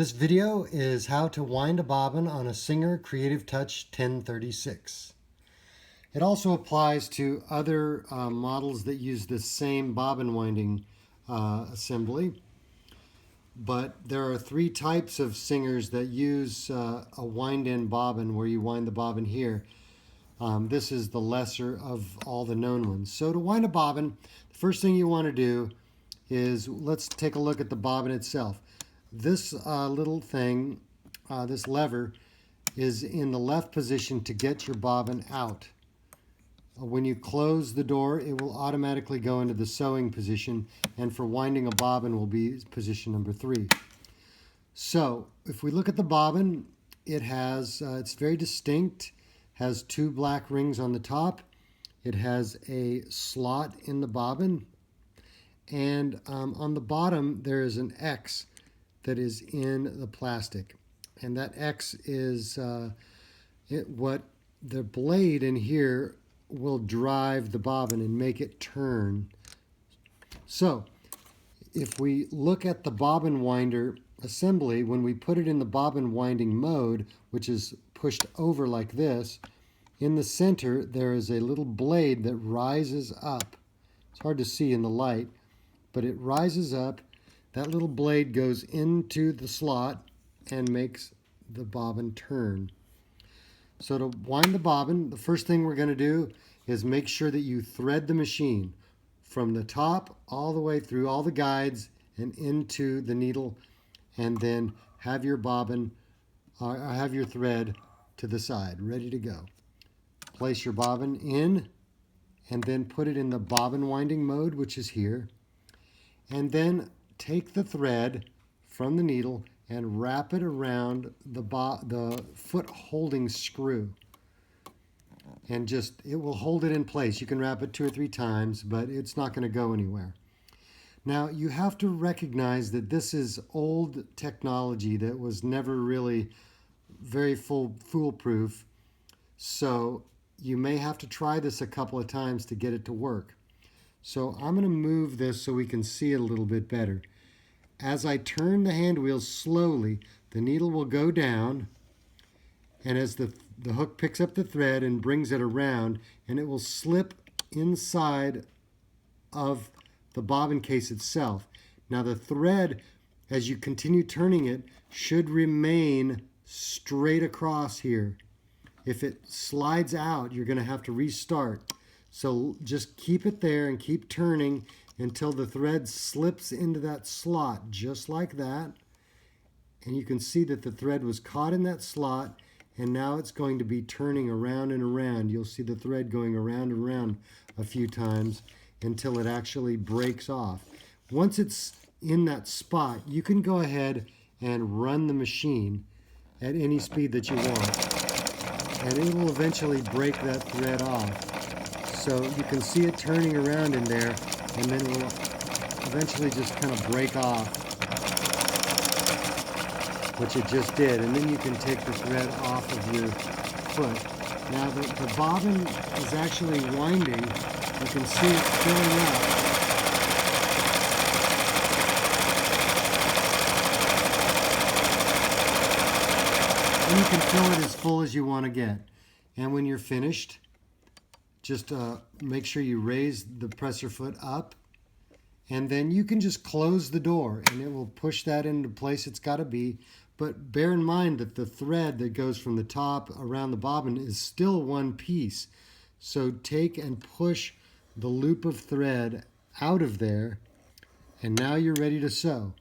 This video is how to wind a bobbin on a Singer Creative Touch 1036. It also applies to other models that use the same bobbin winding assembly. But there are three types of Singers that use a wind-in bobbin where you wind the bobbin here. This is the lesser of all the known ones. So to wind a bobbin, the first thing you want to do is, let's take a look at the bobbin itself. This little thing, this lever, is in the left position to get your bobbin out. When you close the door, it will automatically go into the sewing position, and for winding a bobbin will be position number 3. So if we look at the bobbin, it has, it's very distinct, has 2 black rings on the top. It has a slot in the bobbin, and on the bottom there is an X that is in the plastic, and that X is what the blade in here will drive the bobbin and make it turn. So if we look at the bobbin winder assembly, when we put it in the bobbin winding mode, which is pushed over like this, in the center there is a little blade that rises up. It's hard to see in the light, but it rises up. That little blade goes into the slot and makes the bobbin turn. So to wind the bobbin, the first thing we're going to do is make sure that you thread the machine from the top all the way through all the guides and into the needle, and then have your bobbin, have your thread to the side, ready to go. Place your bobbin in, and then put it in the bobbin winding mode, which is here, and then take the thread from the needle and wrap it around the foot holding screw, and just, it will hold it in place. You can wrap it 2 or 3 times, but it's not going to go anywhere. Now you have to recognize that this is old technology that was never really very foolproof, so you may have to try this a couple of times to get it to work. So I'm going to move this so we can see it a little bit better. As I turn the hand wheel slowly, the needle will go down, and as the hook picks up the thread and brings it around, and it will slip inside of the bobbin case itself. Now the thread, as you continue turning it, should remain straight across here. If it slides out, you're going to have to restart. So just keep it there and keep turning until the thread slips into that slot, just like that. And you can see that the thread was caught in that slot, and now it's going to be turning around and around. You'll see the thread going around and around a few times until it actually breaks off. Once it's in that spot, you can go ahead and run the machine at any speed that you want, and it will eventually break that thread off. So you can see it turning around in there, and then it will eventually just kind of break off, which it just did. And then you can take the thread off of your foot. Now the bobbin is actually winding. You can see it filling up. And you can fill it as full as you want to get. And when you're finished, just make sure you raise the presser foot up, and then you can just close the door and it will push that into place it's got to be. But bear in mind that the thread that goes from the top around the bobbin is still one piece. So take and push the loop of thread out of there, and now you're ready to sew.